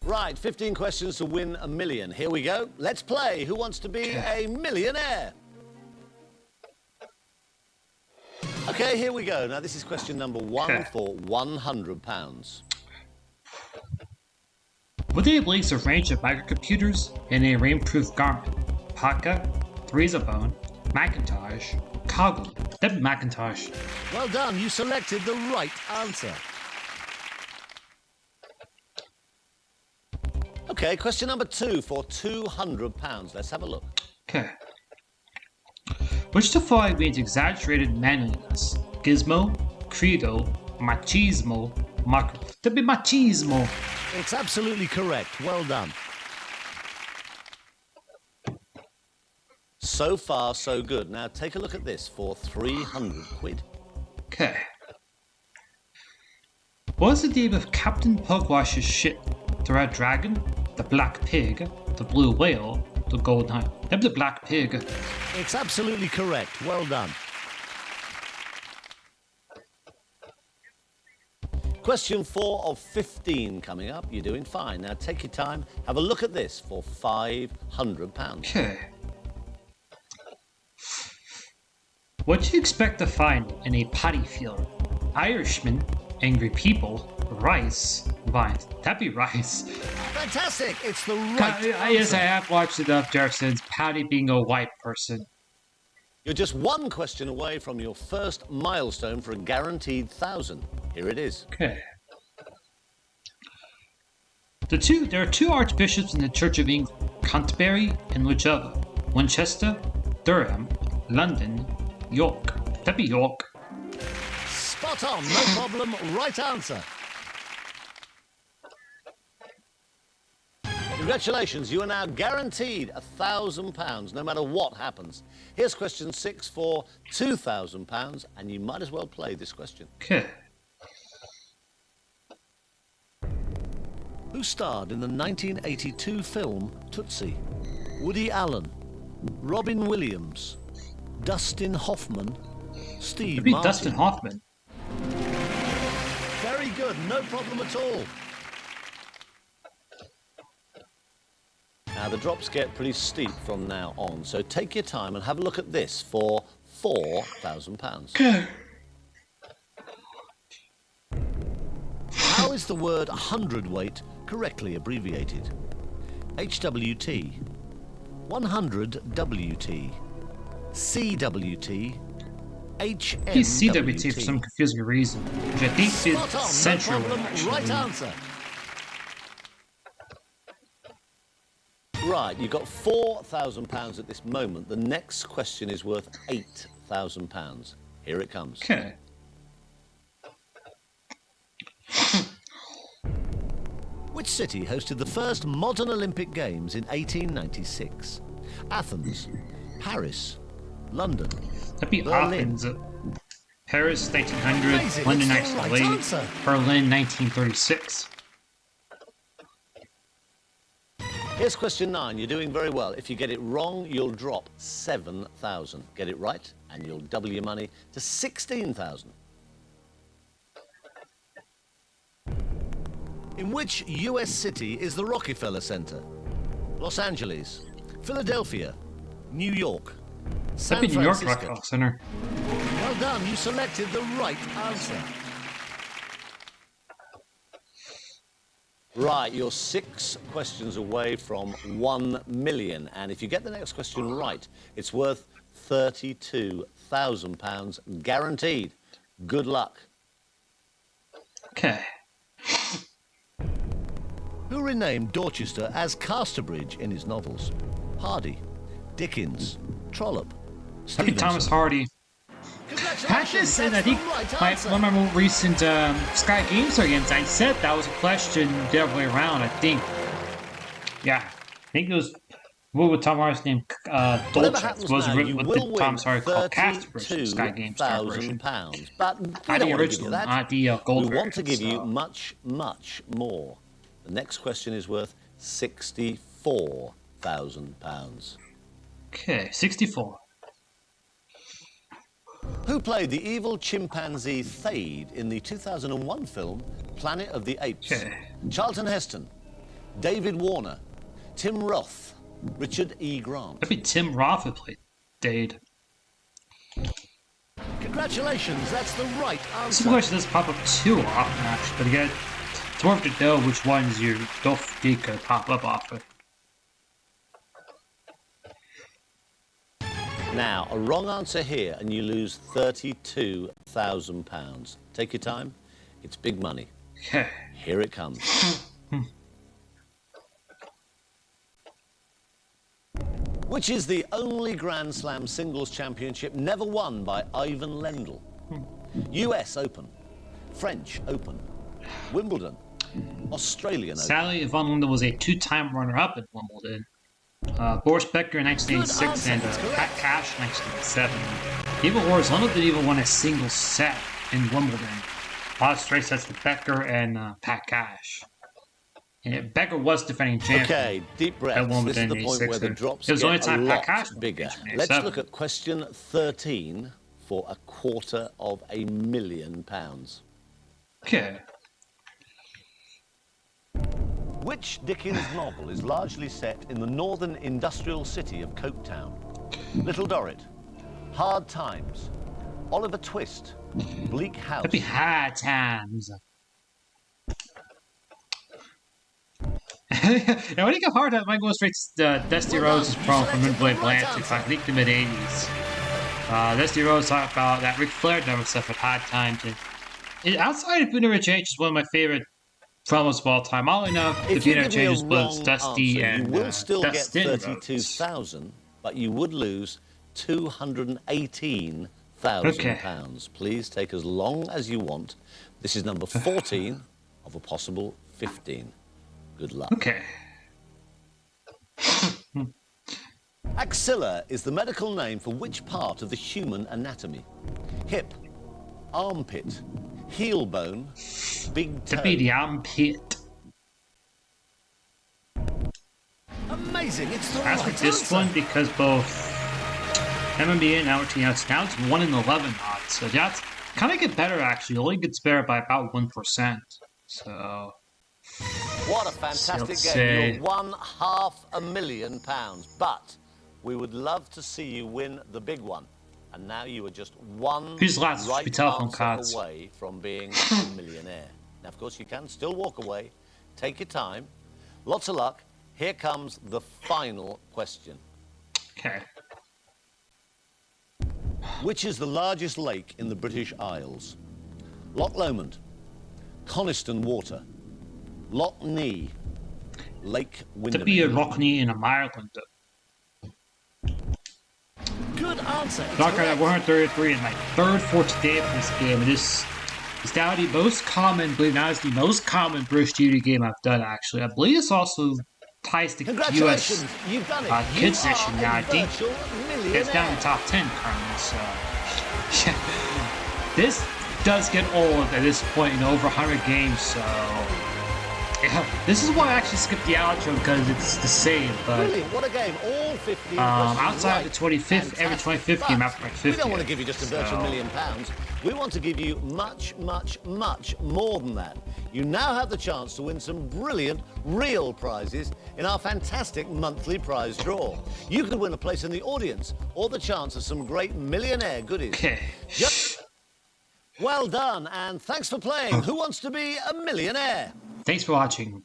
Right, 15 questions to win $1 million. Here we go. Let's play. Who wants to be a millionaire? Okay, here we go. Now, this is question number one for £100. What are the links of range of microcomputers in a rainproof garment? Parka, Bone, Macintosh, Coggle. That'd be Macintosh. Well done. You selected the right answer. Okay, question number 2 for £200. Let's have a look. Okay. Which of the following means exaggerated manliness? Gizmo, credo, machismo, that'd be machismo. It's absolutely correct. Well done. So far, so good. Now, take a look at this for 300 quid. Okay. What is the name of Captain Pugwash's ship? The Red Dragon, the Black Pig, the Blue Whale, the Golden Hind. That'd be the Black Pig. It's absolutely correct. Well done. Question 4 of 15 coming up. You're doing fine. Now take your time. Have a look at this for £500. Okay. What do you expect to find in a paddy field? Irishmen, angry people, rice, vines. That'd be rice. Fantastic. It's the right answer. Yes, I have watched enough Jefferson's Paddy being a white person. You're just one question away from your first milestone for a guaranteed 1,000. Here it is. Okay. There are two archbishops in the Church of England: Canterbury and Lichfield, Winchester, Durham, London, York. That'd be York. Spot on. No problem. Right answer. Congratulations, you are now guaranteed £1,000, no matter what happens. Here's question 6 for £2,000, and you might as well play this question. Okay. Who starred in the 1982 film Tootsie? Woody Allen, Robin Williams, Dustin Hoffman, Steve It'd be Martin. Dustin Hoffman. Very good, no problem at all. Now, the drops get pretty steep from now on, so take your time and have a look at this for £4,000. Okay. How is the word hundredweight correctly abbreviated? HWT, 100WT, CWT, HMWT. He's CWT for some confusing reason, which I think is central. No problem. Right answer. Right, you've got £4,000 at this moment. The next question is worth £8,000. Here it comes. Okay. Which city hosted the first modern Olympic Games in 1896? Athens, Paris, London, That'd be Berlin. Athens. Paris, 1900. Amazing, London, it's the right 1908. answer. Berlin, 1936. Here's question 9. You're doing very well. If you get it wrong, you'll drop 7,000. Get it right, and you'll double your money to 16,000. In which US city is the Rockefeller Center? Los Angeles, Philadelphia, New York, San That'd be New York Francisco. Rockefeller Center. Well done, you selected the right answer. Right, you're 6 questions away from £1 million. And if you get the next question right, it's worth £32,000 guaranteed. Good luck. Okay. Who renamed Dorchester as Casterbridge in his novels? Hardy, Dickens, Trollope, That'd be Thomas Hardy. Patches, and I think one of my more recent Sky Games games, I said that was a question the other way around, I think. Yeah, I think it was, what would Tom Hardy's name? Dolchester was written with Thomas Hardy called Casterbridge, Sky Games version. But we don't want to give you that. Gold We want to give version, you much, much more. The next question is worth £64,000. Okay, 64. Who played the evil chimpanzee Thade in the 2001 film Planet of the Apes? Okay. Charlton Heston, David Warner, Tim Roth, Richard E. Grant. That'd be Tim Roth who played Dade. Congratulations, that's the right answer. Some questions does pop up too often, actually, but again, it's worth to know which ones you don't think could pop up often. Now, a wrong answer here, and you lose £32,000. Take your time. It's big money. Okay. Here it comes. Which is the only Grand Slam singles championship never won by Ivan Lendl? US Open, French Open, Wimbledon, Australian Open. Sadly, Ivan Lendl was a two-time runner-up at Wimbledon. Boris Becker in 1986 and Pat Cash in 1987. Even worse, Lendl didn't even win a single set in Wimbledon. A lot of straight sets with Becker and Pat Cash. And Becker was defending champion. Okay, deep breath. This is the point where the drops get a lot bigger. Let's look at question 13 for £250,000. Okay. Which Dickens novel is largely set in the northern industrial city of Coketown? Little Dorrit, Hard Times, Oliver Twist, Bleak House. That'd be Hard Times. Yeah, when you get hard, I might go straight to Dusty Rhodes' promo from Midway Atlantic, I think the mid-80s. Dusty Rhodes talked about that Ric Flair number stuff at Hard Times. And outside of Never Change is one of my favorite promos of all time. All I know if Never Changes was Dusty and you will still get Dustin 32,000, but you would lose 218,000 pounds. Please take as long as you want. This is number 14 of a possible 15. Good luck. Okay. Axilla is the medical name for which part of the human anatomy? Hip, armpit, heel bone, big toe. To be the armpit. Amazing, it's the As right for this answer. one, because both MMA and now it's 1 in 11 odds, so that's kind of get better actually. It only gets better by about 1%. So. What a fantastic game. You won £500,000. But we would love to see you win the big one. And now you are just one right answer away from being a millionaire. Now, of course, you can still walk away. Take your time. Lots of luck. Here comes the final question. Okay. Which is the largest lake in the British Isles? Loch Lomond, Coniston Water, Loch Nee, Lake Windermere. To be a Loch Nee in Ireland. Good answer. Dark at 133 is my third for today for this game. It is now the most common, believe now, it's the most common British duty game I've done actually. I believe it's also ties to US You've done it. kids edition now. I think it's down in the top 10 currently. So yeah. This does get old at this point in over 100 games. So yeah, this is why I actually skipped the outro because it's the same. But brilliant! What a game! All 15. Outside the 25th, every 25th game after my 50th. We don't want to give you just a virtual £1 million. We want to give you much, much, much more than that. You now have the chance to win some brilliant, real prizes in our fantastic monthly prize draw. You could win a place in the audience or the chance of some great millionaire goodies. Okay. Well done, and thanks for playing. Who Wants to Be a Millionaire? Thanks for watching.